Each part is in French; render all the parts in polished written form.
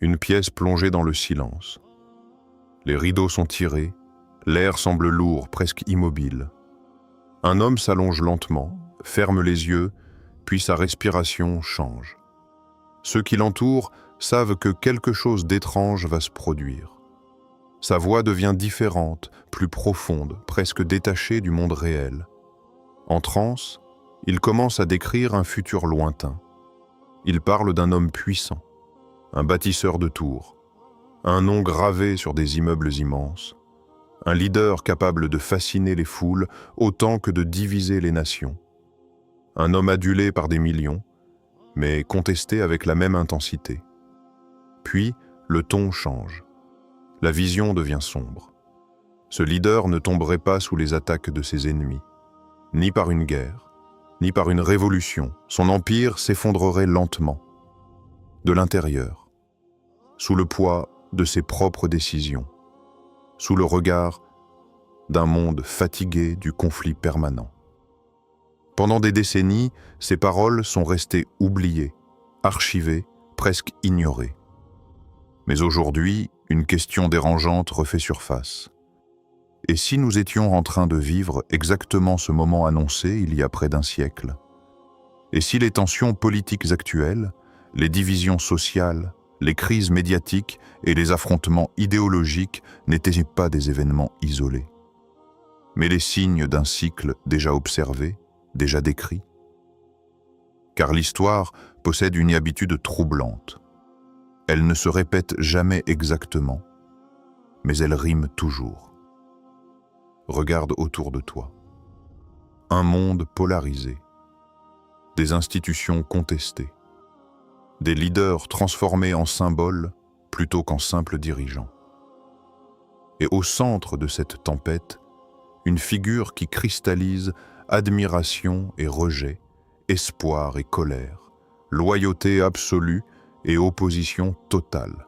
Une pièce plongée dans le silence. Les rideaux sont tirés, l'air semble lourd, presque immobile. Un homme s'allonge lentement, ferme les yeux, puis sa respiration change. Ceux qui l'entourent savent que quelque chose d'étrange va se produire. Sa voix devient différente, plus profonde, presque détachée du monde réel. En transe, il commence à décrire un futur lointain. Il parle d'un homme puissant, un bâtisseur de tours, un nom gravé sur des immeubles immenses, un leader capable de fasciner les foules autant que de diviser les nations, un homme adulé par des millions, mais contesté avec la même intensité. Puis, le ton change. La vision devient sombre. Ce leader ne tomberait pas sous les attaques de ses ennemis, ni par une guerre, ni par une révolution. Son empire s'effondrerait lentement, de l'intérieur, sous le poids de ses propres décisions, sous le regard d'un monde fatigué du conflit permanent. Pendant des décennies, ces paroles sont restées oubliées, archivées, presque ignorées. Mais aujourd'hui, une question dérangeante refait surface. Et si nous étions en train de vivre exactement ce moment annoncé il y a près d'un siècle? Et si les tensions politiques actuelles, les divisions sociales, les crises médiatiques et les affrontements idéologiques n'étaient pas des événements isolés, mais les signes d'un cycle déjà observé, déjà décrit? Car l'histoire possède une habitude troublante. Elle ne se répète jamais exactement, mais elle rime toujours. Regarde autour de toi. Un monde polarisé, des institutions contestées, des leaders transformés en symboles plutôt qu'en simples dirigeants. Et au centre de cette tempête, une figure qui cristallise admiration et rejet, espoir et colère, loyauté absolue et opposition totale.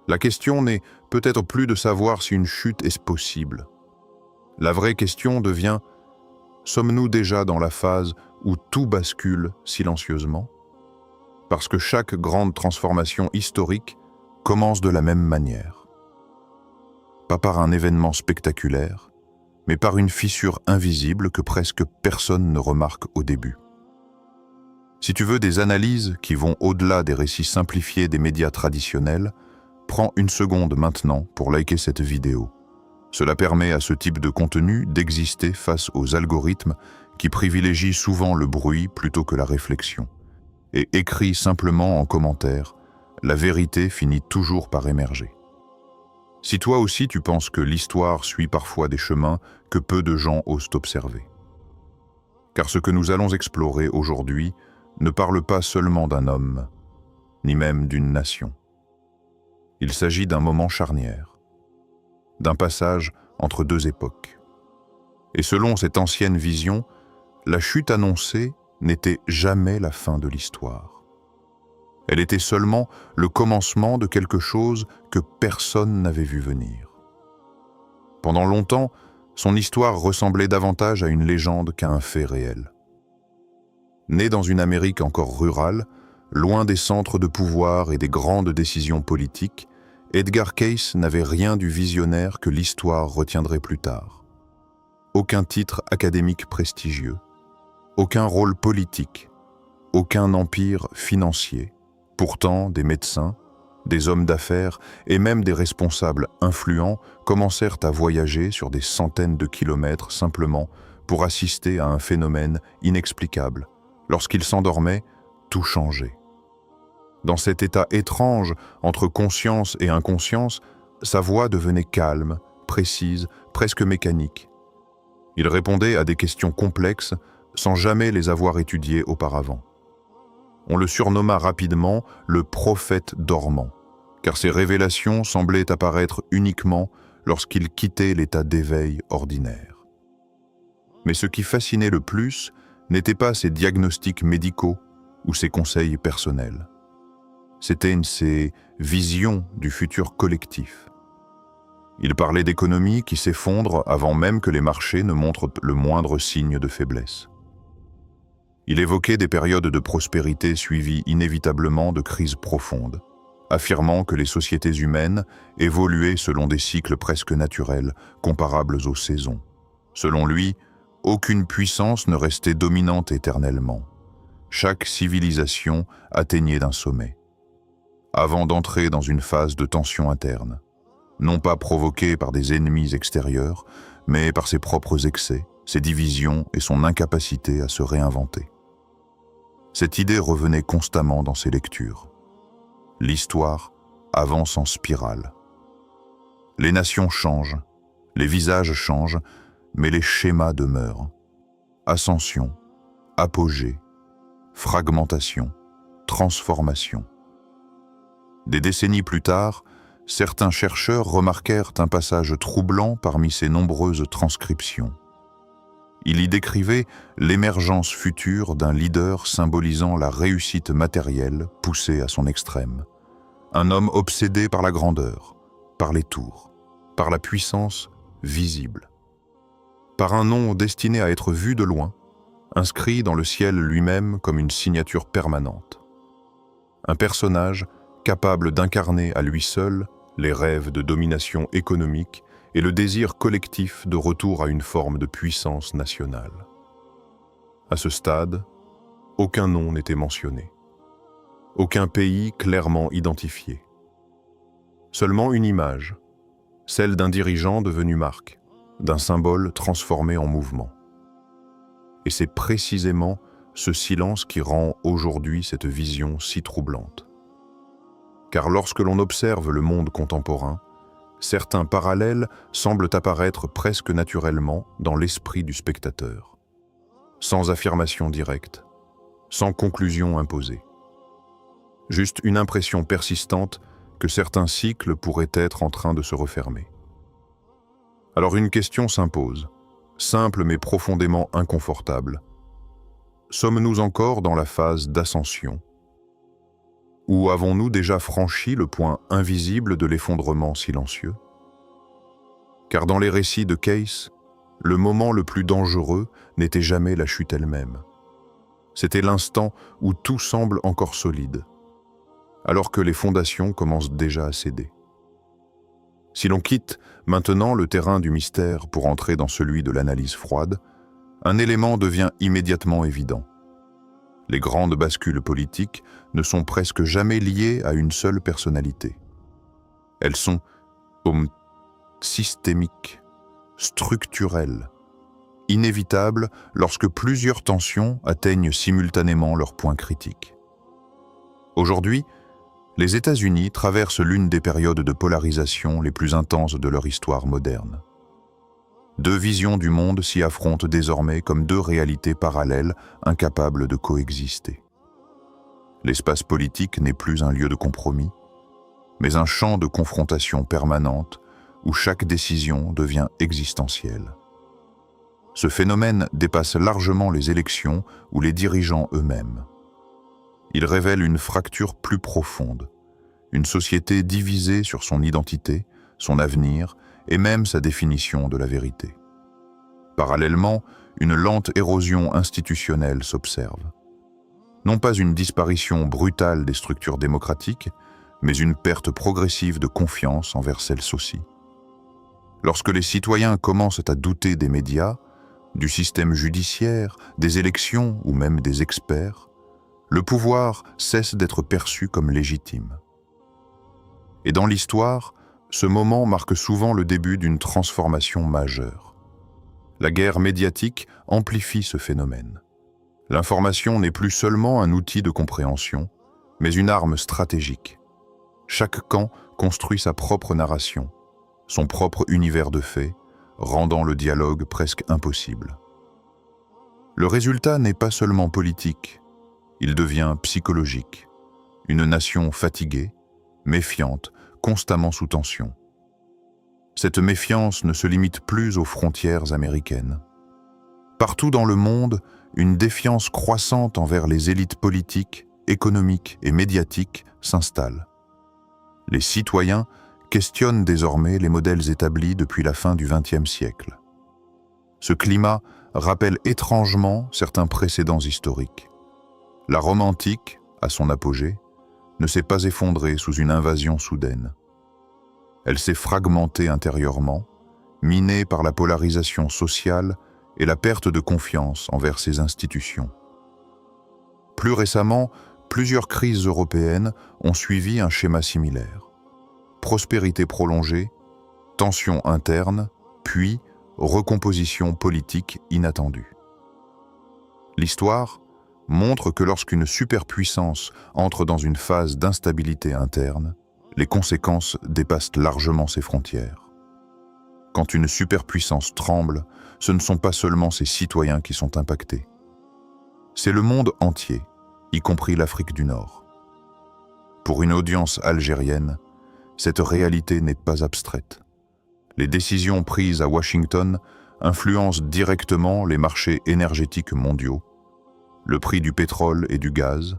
La question n'est peut-être plus de savoir si une chute est possible. La vraie question devient: sommes-nous déjà dans la phase où tout bascule silencieusement? Parce que chaque grande transformation historique commence de la même manière. Pas par un événement spectaculaire, mais par une fissure invisible que presque personne ne remarque au début. Si tu veux des analyses qui vont au-delà des récits simplifiés des médias traditionnels, prends une seconde maintenant pour liker cette vidéo. Cela permet à ce type de contenu d'exister face aux algorithmes qui privilégient souvent le bruit plutôt que la réflexion. Et écris simplement en commentaire, la vérité finit toujours par émerger. Si toi aussi tu penses que l'histoire suit parfois des chemins que peu de gens osent observer. Car ce que nous allons explorer aujourd'hui ne parle pas seulement d'un homme, ni même d'une nation. Il s'agit d'un moment charnière, d'un passage entre deux époques. Et selon cette ancienne vision, la chute annoncée n'était jamais la fin de l'histoire. Elle était seulement le commencement de quelque chose que personne n'avait vu venir. Pendant longtemps, son histoire ressemblait davantage à une légende qu'à un fait réel. Né dans une Amérique encore rurale, loin des centres de pouvoir et des grandes décisions politiques, Edgar Cayce n'avait rien du visionnaire que l'histoire retiendrait plus tard. Aucun titre académique prestigieux, aucun rôle politique, aucun empire financier. Pourtant, des médecins, des hommes d'affaires et même des responsables influents commencèrent à voyager sur des centaines de kilomètres simplement pour assister à un phénomène inexplicable. Lorsqu'ils s'endormaient, tout changeait. Dans cet état étrange entre conscience et inconscience, sa voix devenait calme, précise, presque mécanique. Il répondait à des questions complexes sans jamais les avoir étudiées auparavant. On le surnomma rapidement le prophète dormant, car ses révélations semblaient apparaître uniquement lorsqu'il quittait l'état d'éveil ordinaire. Mais ce qui fascinait le plus n'étaient pas ses diagnostics médicaux ou ses conseils personnels. C'étaient ses visions du futur collectif. Il parlait d'économies qui s'effondrent avant même que les marchés ne montrent le moindre signe de faiblesse. Il évoquait des périodes de prospérité suivies inévitablement de crises profondes, affirmant que les sociétés humaines évoluaient selon des cycles presque naturels, comparables aux saisons. Selon lui, aucune puissance ne restait dominante éternellement. Chaque civilisation atteignait d'un sommet, avant d'entrer dans une phase de tension interne, non pas provoquée par des ennemis extérieurs, mais par ses propres excès, ses divisions et son incapacité à se réinventer. Cette idée revenait constamment dans ses lectures. L'histoire avance en spirale. Les nations changent, les visages changent, mais les schémas demeurent. Ascension, apogée, fragmentation, transformation. Des décennies plus tard, certains chercheurs remarquèrent un passage troublant parmi ces nombreuses transcriptions. Il y décrivait l'émergence future d'un leader symbolisant la réussite matérielle poussée à son extrême. Un homme obsédé par la grandeur, par les tours, par la puissance visible. Par un nom destiné à être vu de loin, inscrit dans le ciel lui-même comme une signature permanente. Un personnage capable d'incarner à lui seul les rêves de domination économique et le désir collectif de retour à une forme de puissance nationale. À ce stade, aucun nom n'était mentionné. Aucun pays clairement identifié. Seulement une image, celle d'un dirigeant devenu marque, d'un symbole transformé en mouvement. Et c'est précisément ce silence qui rend aujourd'hui cette vision si troublante. Car lorsque l'on observe le monde contemporain, certains parallèles semblent apparaître presque naturellement dans l'esprit du spectateur, sans affirmation directe, sans conclusion imposée. Juste une impression persistante que certains cycles pourraient être en train de se refermer. Alors une question s'impose, simple mais profondément inconfortable. Sommes-nous encore dans la phase d'ascension ? Ou avons-nous déjà franchi le point invisible de l'effondrement silencieux ? Car dans les récits de Case, le moment le plus dangereux n'était jamais la chute elle-même. C'était l'instant où tout semble encore solide, alors que les fondations commencent déjà à céder. Si l'on quitte maintenant le terrain du mystère pour entrer dans celui de l'analyse froide, un élément devient immédiatement évident. Les grandes bascules politiques ne sont presque jamais liées à une seule personnalité. Elles sont systémiques, structurelles, inévitables lorsque plusieurs tensions atteignent simultanément leur point critique. Aujourd'hui, les États-Unis traversent l'une des périodes de polarisation les plus intenses de leur histoire moderne. Deux visions du monde s'y affrontent désormais comme deux réalités parallèles, incapables de coexister. L'espace politique n'est plus un lieu de compromis, mais un champ de confrontation permanente où chaque décision devient existentielle. Ce phénomène dépasse largement les élections ou les dirigeants eux-mêmes. Il révèle une fracture plus profonde, une société divisée sur son identité, son avenir et même sa définition de la vérité. Parallèlement, une lente érosion institutionnelle s'observe. Non pas une disparition brutale des structures démocratiques, mais une perte progressive de confiance envers celles-ci aussi. Lorsque les citoyens commencent à douter des médias, du système judiciaire, des élections ou même des experts, le pouvoir cesse d'être perçu comme légitime. Et dans l'histoire, ce moment marque souvent le début d'une transformation majeure. La guerre médiatique amplifie ce phénomène. L'information n'est plus seulement un outil de compréhension, mais une arme stratégique. Chaque camp construit sa propre narration, son propre univers de faits, rendant le dialogue presque impossible. Le résultat n'est pas seulement politique, il devient psychologique. Une nation fatiguée, méfiante, constamment sous tension. Cette méfiance ne se limite plus aux frontières américaines. Partout dans le monde, une défiance croissante envers les élites politiques, économiques et médiatiques s'installe. Les citoyens questionnent désormais les modèles établis depuis la fin du XXe siècle. Ce climat rappelle étrangement certains précédents historiques. La Rome antique, à son apogée, ne s'est pas effondrée sous une invasion soudaine. Elle s'est fragmentée intérieurement, minée par la polarisation sociale et la perte de confiance envers ses institutions. Plus récemment, plusieurs crises européennes ont suivi un schéma similaire. Prospérité prolongée, tensions internes, puis recomposition politique inattendue. L'histoire montre que lorsqu'une superpuissance entre dans une phase d'instabilité interne, les conséquences dépassent largement ses frontières. Quand une superpuissance tremble, ce ne sont pas seulement ses citoyens qui sont impactés. C'est le monde entier, y compris l'Afrique du Nord. Pour une audience algérienne, cette réalité n'est pas abstraite. Les décisions prises à Washington influencent directement les marchés énergétiques mondiaux, le prix du pétrole et du gaz,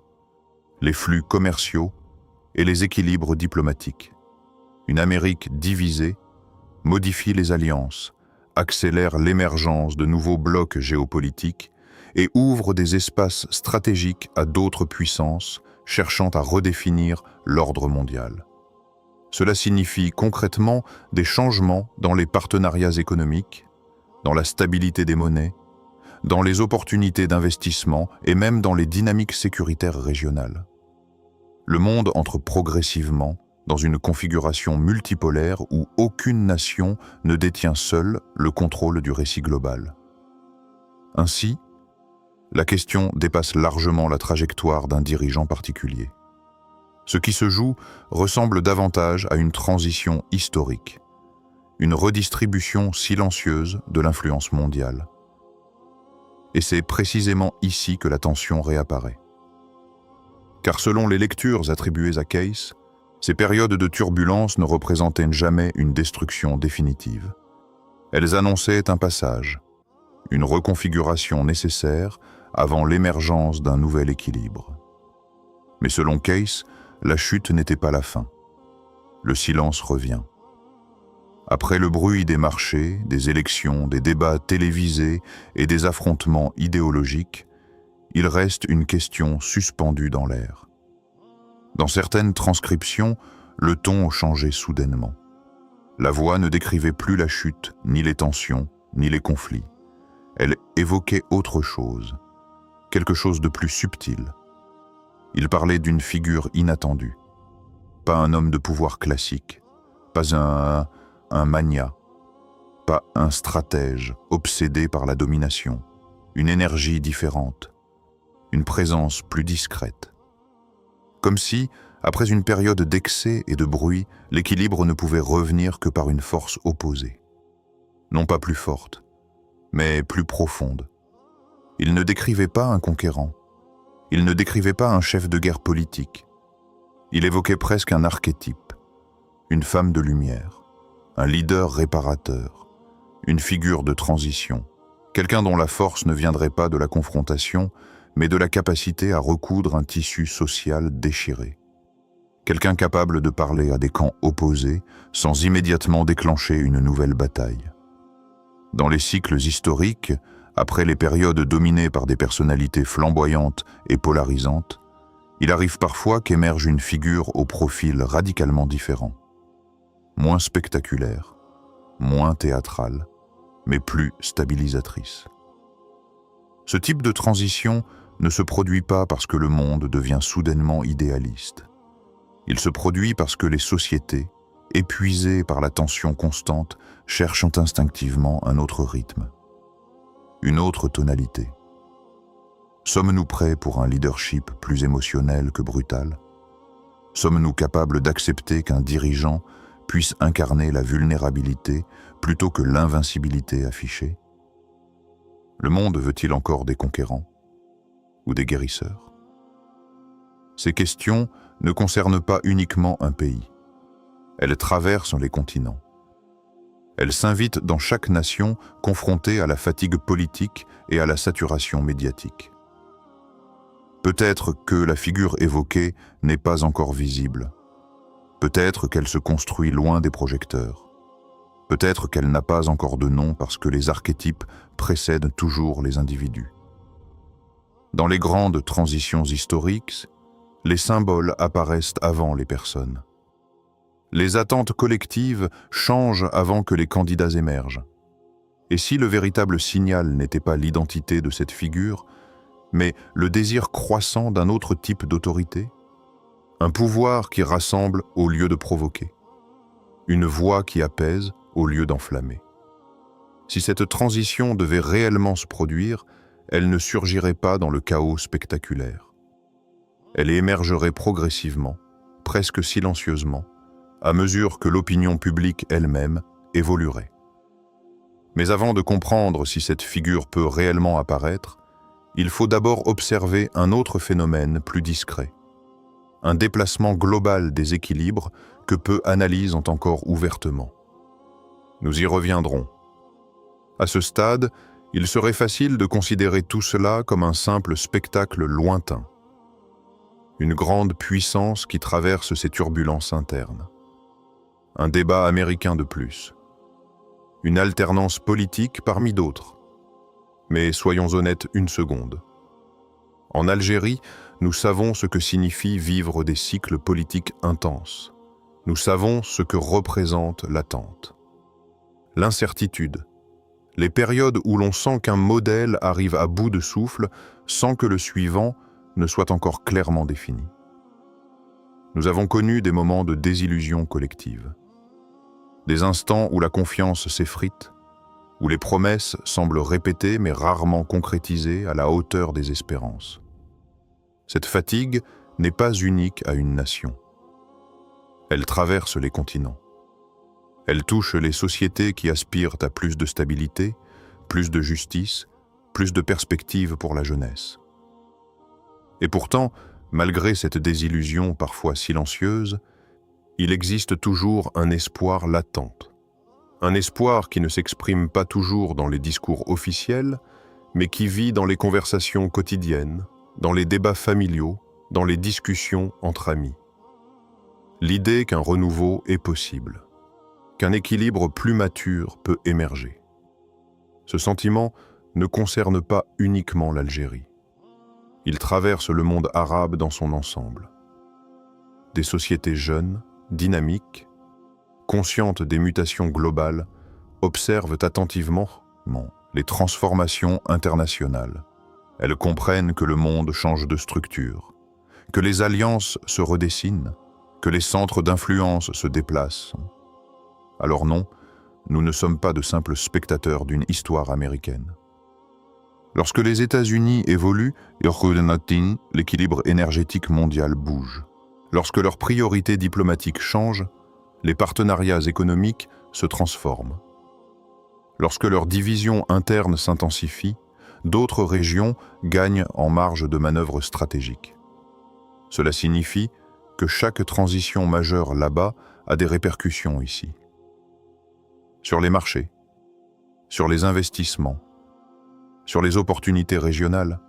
les flux commerciaux et les équilibres diplomatiques. Une Amérique divisée modifie les alliances, accélère l'émergence de nouveaux blocs géopolitiques et ouvre des espaces stratégiques à d'autres puissances cherchant à redéfinir l'ordre mondial. Cela signifie concrètement des changements dans les partenariats économiques, dans la stabilité des monnaies, dans les opportunités d'investissement et même dans les dynamiques sécuritaires régionales. Le monde entre progressivement dans une configuration multipolaire où aucune nation ne détient seule le contrôle du récit global. Ainsi, la question dépasse largement la trajectoire d'un dirigeant particulier. Ce qui se joue ressemble davantage à une transition historique, une redistribution silencieuse de l'influence mondiale. Et c'est précisément ici que la tension réapparaît. Car selon les lectures attribuées à Case, ces périodes de turbulence ne représentaient jamais une destruction définitive. Elles annonçaient un passage, une reconfiguration nécessaire avant l'émergence d'un nouvel équilibre. Mais selon Case, la chute n'était pas la fin. Le silence revient. Après le bruit des marchés, des élections, des débats télévisés et des affrontements idéologiques, il reste une question suspendue dans l'air. Dans certaines transcriptions, le ton changeait soudainement. La voix ne décrivait plus la chute, ni les tensions, ni les conflits. Elle évoquait autre chose, quelque chose de plus subtil. Il parlait d'une figure inattendue. Pas un homme de pouvoir classique, pas un magnat, pas un stratège obsédé par la domination, une énergie différente, une présence plus discrète. Comme si, après une période d'excès et de bruit, l'équilibre ne pouvait revenir que par une force opposée. Non pas plus forte, mais plus profonde. Il ne décrivait pas un conquérant. Il ne décrivait pas un chef de guerre politique. Il évoquait presque un archétype, une femme de lumière, un leader réparateur, une figure de transition, quelqu'un dont la force ne viendrait pas de la confrontation, mais de la capacité à recoudre un tissu social déchiré. Quelqu'un capable de parler à des camps opposés sans immédiatement déclencher une nouvelle bataille. Dans les cycles historiques, après les périodes dominées par des personnalités flamboyantes et polarisantes, il arrive parfois qu'émerge une figure au profil radicalement différent. Moins spectaculaire, moins théâtrale, mais plus stabilisatrice. Ce type de transition ne se produit pas parce que le monde devient soudainement idéaliste. Il se produit parce que les sociétés, épuisées par la tension constante, cherchent instinctivement un autre rythme, une autre tonalité. Sommes-nous prêts pour un leadership plus émotionnel que brutal? Sommes-nous capables d'accepter qu'un dirigeant puisse incarner la vulnérabilité plutôt que l'invincibilité affichée? Le monde veut-il encore des conquérants ou des guérisseurs? Ces questions ne concernent pas uniquement un pays. Elles traversent les continents. Elles s'invitent dans chaque nation confrontée à la fatigue politique et à la saturation médiatique. Peut-être que la figure évoquée n'est pas encore visible. Peut-être qu'elle se construit loin des projecteurs. Peut-être qu'elle n'a pas encore de nom parce que les archétypes précèdent toujours les individus. Dans les grandes transitions historiques, Les symboles apparaissent avant les personnes. Les attentes collectives changent avant que les candidats émergent. Et si le véritable signal n'était pas l'identité de cette figure, mais le désir croissant d'un autre type d'autorité? Un pouvoir qui rassemble au lieu de provoquer. Une voix qui apaise au lieu d'enflammer. Si cette transition devait réellement se produire, elle ne surgirait pas dans le chaos spectaculaire. Elle émergerait progressivement, presque silencieusement, à mesure que l'opinion publique elle-même évoluerait. Mais avant de comprendre si cette figure peut réellement apparaître, il faut d'abord observer un autre phénomène plus discret. Un déplacement global des équilibres que peu analysent encore ouvertement. Nous y reviendrons. À ce stade, il serait facile de considérer tout cela comme un simple spectacle lointain. Une grande puissance qui traverse ses turbulences internes. Un débat américain de plus. Une alternance politique parmi d'autres. Mais soyons honnêtes une seconde. En Algérie, nous savons ce que signifie vivre des cycles politiques intenses. Nous savons ce que représente l'attente. L'incertitude. Les périodes où l'on sent qu'un modèle arrive à bout de souffle sans que le suivant ne soit encore clairement défini. Nous avons connu des moments de désillusion collective. Des instants où la confiance s'effrite, où les promesses semblent répétées mais rarement concrétisées à la hauteur des espérances. Cette fatigue n'est pas unique à une nation. Elle traverse les continents. Elle touche les sociétés qui aspirent à plus de stabilité, plus de justice, plus de perspectives pour la jeunesse. Et pourtant, malgré cette désillusion parfois silencieuse, il existe toujours un espoir latent. Un espoir qui ne s'exprime pas toujours dans les discours officiels, mais qui vit dans les conversations quotidiennes, dans les débats familiaux, dans les discussions entre amis. L'idée qu'un renouveau est possible, qu'un équilibre plus mature peut émerger. Ce sentiment ne concerne pas uniquement l'Algérie. Il traverse le monde arabe dans son ensemble. Des sociétés jeunes, dynamiques, conscientes des mutations globales, observent attentivement les transformations internationales. Elles comprennent que le monde change de structure, que les alliances se redessinent, que les centres d'influence se déplacent. Alors non, nous ne sommes pas de simples spectateurs d'une histoire américaine. Lorsque les États-Unis évoluent, l'équilibre énergétique mondial bouge. Lorsque leurs priorités diplomatiques changent, les partenariats économiques se transforment. Lorsque leurs divisions internes s'intensifient, d'autres régions gagnent en marge de manœuvre stratégique. Cela signifie que chaque transition majeure là-bas a des répercussions ici. Sur les marchés, sur les investissements, sur les opportunités régionales,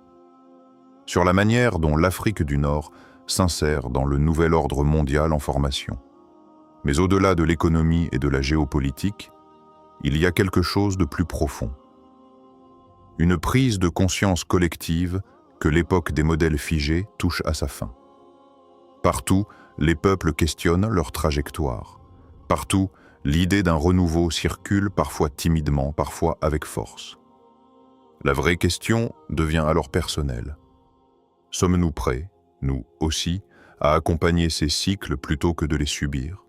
sur la manière dont l'Afrique du Nord s'insère dans le nouvel ordre mondial en formation. Mais au-delà de l'économie et de la géopolitique, il y a quelque chose de plus profond. Une prise de conscience collective que l'époque des modèles figés touche à sa fin. Partout, les peuples questionnent leur trajectoire. Partout, l'idée d'un renouveau circule parfois timidement, parfois avec force. La vraie question devient alors personnelle. Sommes-nous prêts, nous aussi, à accompagner ces cycles plutôt que de les subir?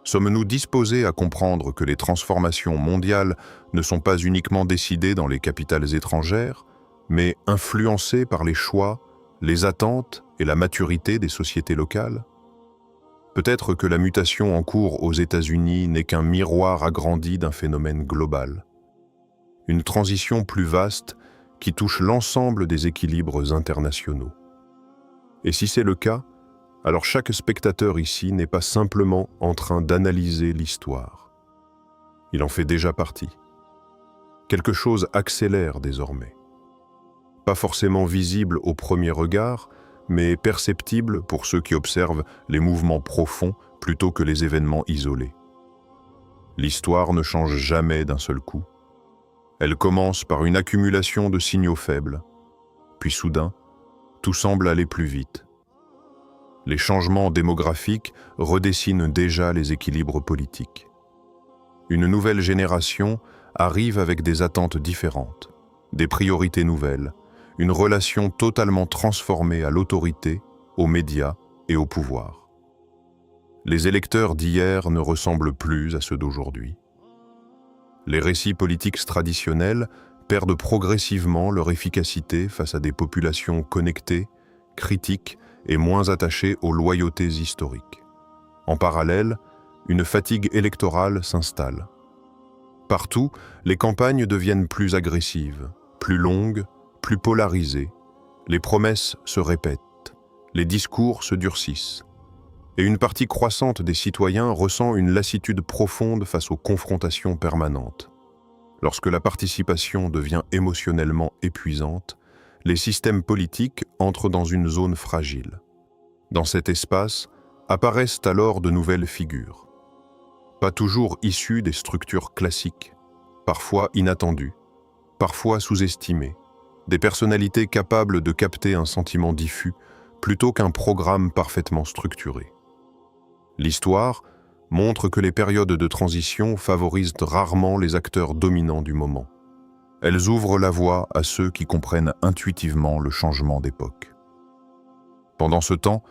Sommes-nous disposés à comprendre que les transformations mondiales ne sont pas uniquement décidées dans les capitales étrangères, mais influencées par les choix, les attentes et la maturité des sociétés locales? Peut-être que la mutation en cours aux États-Unis n'est qu'un miroir agrandi d'un phénomène global. Une transition plus vaste qui touche l'ensemble des équilibres internationaux. Et si c'est le cas, alors chaque spectateur ici n'est pas simplement en train d'analyser l'histoire. Il en fait déjà partie. Quelque chose accélère désormais. Pas forcément visible au premier regard, mais perceptible pour ceux qui observent les mouvements profonds plutôt que les événements isolés. L'histoire ne change jamais d'un seul coup. Elle commence par une accumulation de signaux faibles, puis soudain, tout semble aller plus vite. Les changements démographiques redessinent déjà les équilibres politiques. Une nouvelle génération arrive avec des attentes différentes, des priorités nouvelles, une relation totalement transformée à l'autorité, aux médias et au pouvoir. Les électeurs d'hier ne ressemblent plus à ceux d'aujourd'hui. Les récits politiques traditionnels perdent progressivement leur efficacité face à des populations connectées, critiques et moins attachées aux loyautés historiques. En parallèle, une fatigue électorale s'installe. Partout, les campagnes deviennent plus agressives, plus longues, plus polarisées. Les promesses se répètent, les discours se durcissent. Et une partie croissante des citoyens ressent une lassitude profonde face aux confrontations permanentes. Lorsque la participation devient émotionnellement épuisante, les systèmes politiques entrent dans une zone fragile. Dans cet espace, apparaissent alors de nouvelles figures. Pas toujours issues des structures classiques, parfois inattendues, parfois sous-estimées, des personnalités capables de capter un sentiment diffus plutôt qu'un programme parfaitement structuré. L'histoire montre que les périodes de transition favorisent rarement les acteurs dominants du moment. Elles ouvrent la voie à ceux qui comprennent intuitivement le changement d'époque. Pendant ce temps,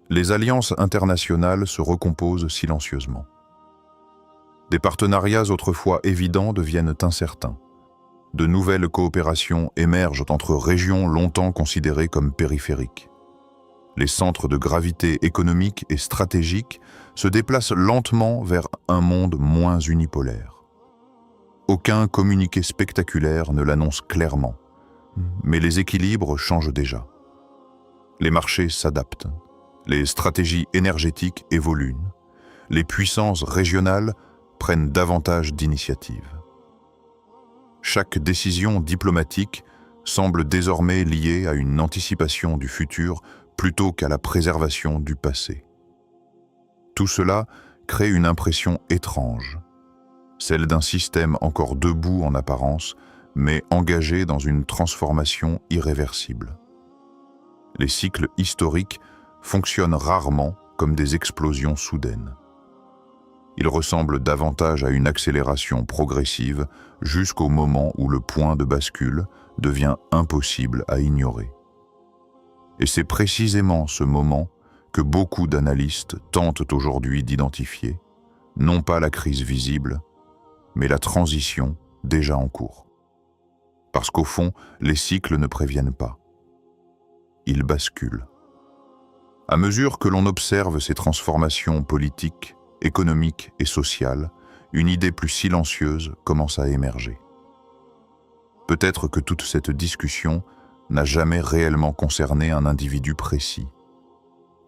les alliances internationales se recomposent silencieusement. Des partenariats autrefois évidents deviennent incertains. De nouvelles coopérations émergent entre régions longtemps considérées comme périphériques. Les centres de gravité économique et stratégique se déplacent lentement vers un monde moins unipolaire. Aucun communiqué spectaculaire ne l'annonce clairement, mais les équilibres changent déjà. Les marchés s'adaptent, les stratégies énergétiques évoluent, les puissances régionales prennent davantage d'initiatives. Chaque décision diplomatique semble désormais liée à une anticipation du futur plutôt qu'à la préservation du passé. Tout cela crée une impression étrange, celle d'un système encore debout en apparence, mais engagé dans une transformation irréversible. Les cycles historiques fonctionnent rarement comme des explosions soudaines. Ils ressemblent davantage à une accélération progressive jusqu'au moment où le point de bascule devient impossible à ignorer. Et c'est précisément ce moment que beaucoup d'analystes tentent aujourd'hui d'identifier, non pas la crise visible, mais la transition déjà en cours. Parce qu'au fond, les cycles ne préviennent pas. Ils basculent. À mesure que l'on observe ces transformations politiques, économiques et sociales, une idée plus silencieuse commence à émerger. Peut-être que toute cette discussion n'a jamais réellement concerné un individu précis.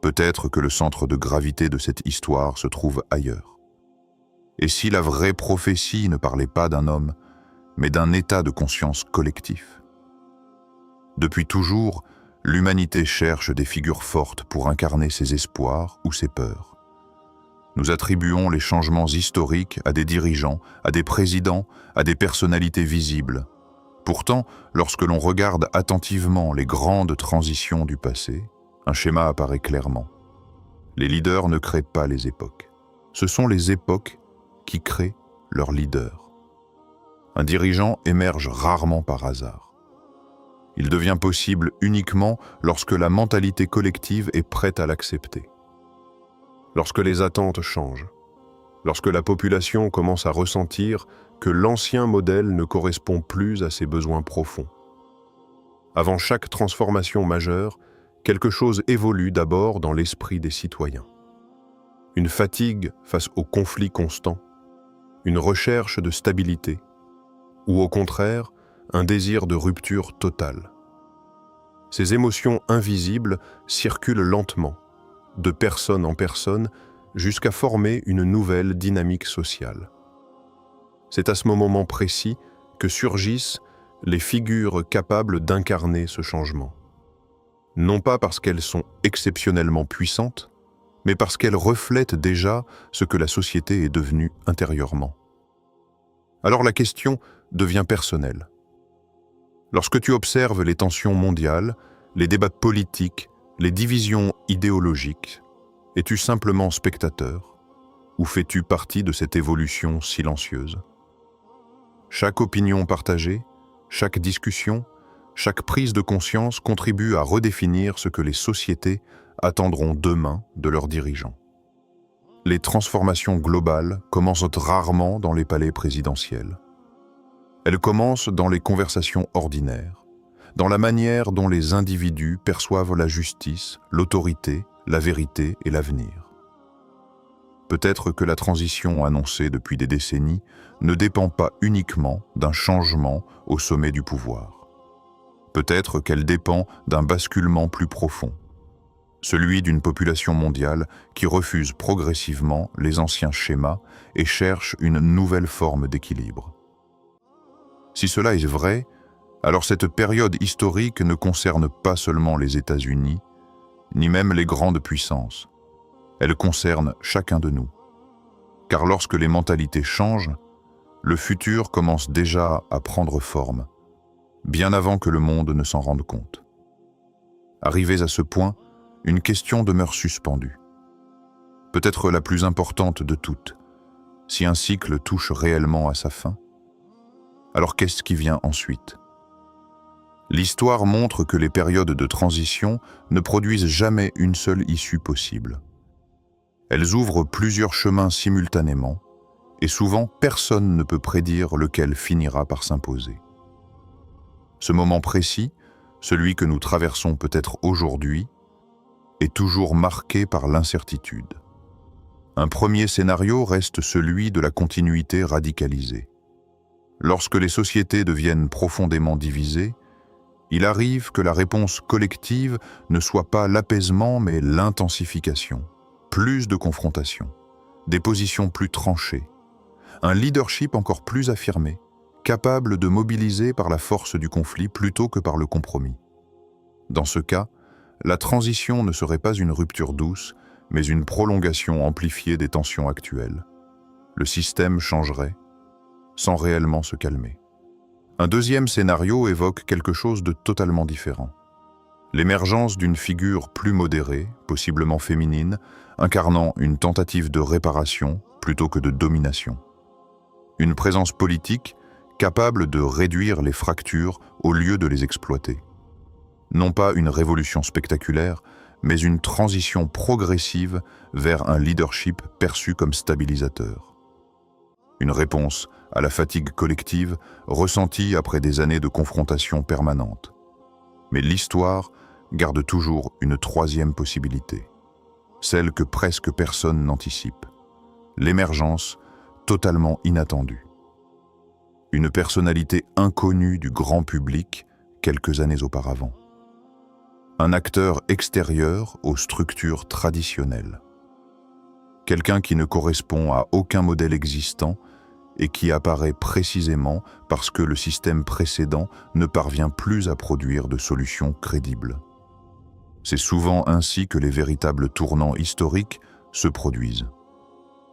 Peut-être que le centre de gravité de cette histoire se trouve ailleurs. Et si la vraie prophétie ne parlait pas d'un homme, mais d'un état de conscience collectif? Depuis toujours, l'humanité cherche des figures fortes pour incarner ses espoirs ou ses peurs. Nous attribuons les changements historiques à des dirigeants, à des présidents, à des personnalités visibles. Pourtant, lorsque l'on regarde attentivement les grandes transitions du passé, un schéma apparaît clairement. Les leaders ne créent pas les époques. Ce sont les époques qui créent leurs leaders. Un dirigeant émerge rarement par hasard. Il devient possible uniquement lorsque la mentalité collective est prête à l'accepter. Lorsque les attentes changent, lorsque la population commence à ressentir que l'ancien modèle ne correspond plus à ses besoins profonds. Avant chaque transformation majeure, quelque chose évolue d'abord dans l'esprit des citoyens. Une fatigue face aux conflits constants, une recherche de stabilité, ou au contraire, un désir de rupture totale. Ces émotions invisibles circulent lentement, de personne en personne, jusqu'à former une nouvelle dynamique sociale. C'est à ce moment précis que surgissent les figures capables d'incarner ce changement. Non pas parce qu'elles sont exceptionnellement puissantes, mais parce qu'elles reflètent déjà ce que la société est devenue intérieurement. Alors la question devient personnelle. Lorsque tu observes les tensions mondiales, les débats politiques, Les divisions idéologiques, es-tu simplement spectateur ou fais-tu partie de cette évolution silencieuse? Chaque opinion partagée, chaque discussion, chaque prise de conscience contribue à redéfinir ce que les sociétés attendront demain de leurs dirigeants. Les transformations globales commencent rarement dans les palais présidentiels. Elles commencent dans les conversations ordinaires, dans la manière dont les individus perçoivent la justice, l'autorité, la vérité et l'avenir. Peut-être que la transition annoncée depuis des décennies ne dépend pas uniquement d'un changement au sommet du pouvoir. Peut-être qu'elle dépend d'un basculement plus profond, celui d'une population mondiale qui refuse progressivement les anciens schémas et cherche une nouvelle forme d'équilibre. Si cela est vrai, alors cette période historique ne concerne pas seulement les États-Unis, ni même les grandes puissances. Elle concerne chacun de nous. Car lorsque les mentalités changent, le futur commence déjà à prendre forme, bien avant que le monde ne s'en rende compte. Arrivés à ce point, une question demeure suspendue. Peut-être la plus importante de toutes. Si un cycle touche réellement à sa fin, alors qu'est-ce qui vient ensuite? L'histoire montre que les périodes de transition ne produisent jamais une seule issue possible. Elles ouvrent plusieurs chemins simultanément, et souvent personne ne peut prédire lequel finira par s'imposer. Ce moment précis, celui que nous traversons peut-être aujourd'hui, est toujours marqué par l'incertitude. Un premier scénario reste celui de la continuité radicalisée. Lorsque les sociétés deviennent profondément divisées, il arrive que la réponse collective ne soit pas l'apaisement mais l'intensification. Plus de confrontations, des positions plus tranchées, un leadership encore plus affirmé, capable de mobiliser par la force du conflit plutôt que par le compromis. Dans ce cas, la transition ne serait pas une rupture douce, mais une prolongation amplifiée des tensions actuelles. Le système changerait, sans réellement se calmer. Un deuxième scénario évoque quelque chose de totalement différent. L'émergence d'une figure plus modérée, possiblement féminine, incarnant une tentative de réparation plutôt que de domination. Une présence politique capable de réduire les fractures au lieu de les exploiter. Non pas une révolution spectaculaire, mais une transition progressive vers un leadership perçu comme stabilisateur. Une réponse à la fatigue collective ressentie après des années de confrontation permanente. Mais l'histoire garde toujours une troisième possibilité, celle que presque personne n'anticipe, l'émergence totalement inattendue. Une personnalité inconnue du grand public quelques années auparavant. Un acteur extérieur aux structures traditionnelles. Quelqu'un qui ne correspond à aucun modèle existant et qui apparaît précisément parce que le système précédent ne parvient plus à produire de solutions crédibles. C'est souvent ainsi que les véritables tournants historiques se produisent.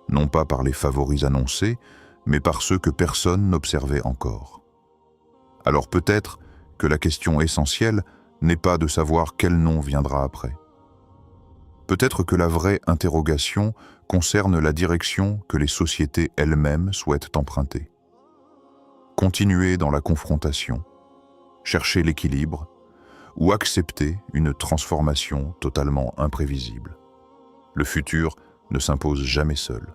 Non pas par les favoris annoncés, mais par ceux que personne n'observait encore. Alors peut-être que la question essentielle n'est pas de savoir quel nom viendra après. Peut-être que la vraie interrogation concerne la direction que les sociétés elles-mêmes souhaitent emprunter. Continuer dans la confrontation, chercher l'équilibre, ou accepter une transformation totalement imprévisible. Le futur ne s'impose jamais seul.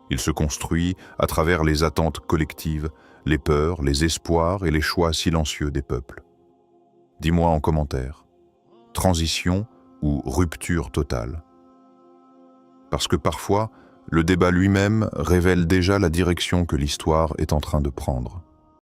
Il se construit à travers les attentes collectives, les peurs, les espoirs et les choix silencieux des peuples. Dis-moi en commentaire, transition ou rupture totale? Parce que parfois, le débat lui-même révèle déjà la direction que l'histoire est en train de prendre.